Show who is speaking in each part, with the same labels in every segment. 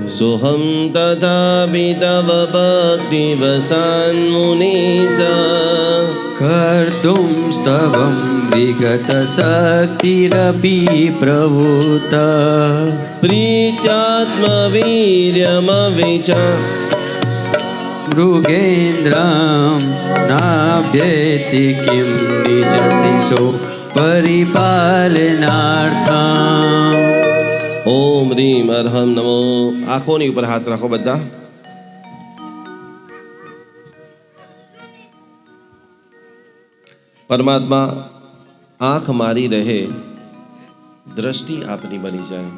Speaker 1: सोहं तथापि तव भक्तिवशान्मुनीश
Speaker 2: कर्तुं स्तवं विगतशक्तिरपि प्रभूत
Speaker 1: प्रीत्यात्मवीर्यमविच
Speaker 2: मृगेन्द्रं नाभ्येति किं निजशिशो परिपालनार्थम्।
Speaker 1: ओम ह्रीम अरहम नमो। आंखोनी ऊपर हाथ रखो બધા। परमात्मा आंख मारी रहे, दृष्टि आपनी बनी जाए।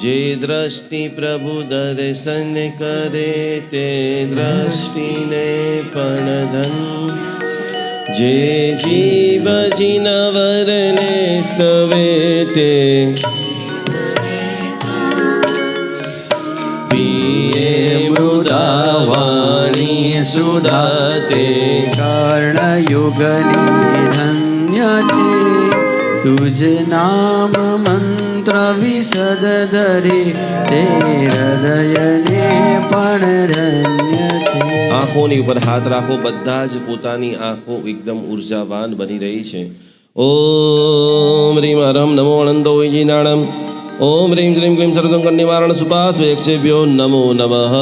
Speaker 1: जे दृष्टि प्रभु दर्शन करे ते दृष्टि ने पण धन। जे जीव जिनवर ने स्तवे ते पिए मृदावाणी सुधाते।
Speaker 2: कर्णयुगनी धन्य छे तुझ नाम मंत्र विशद धरे ते हृदयने पण धन्य छे।
Speaker 1: आंखोनी ऊपर हाथ राखो। બધા જ પોતાની આંખો એકદમ ઉર્જાવાન બની રહી છે। ઓમ રીમ હરમ નમો અનંતો વિજીનાણમ। ओम ह्रीं श्रीं क्लीं सर्वसंकट निवारण सुपार्श्वेक्षेभ्यो नमो नमः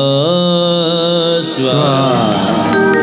Speaker 1: स्वाहा।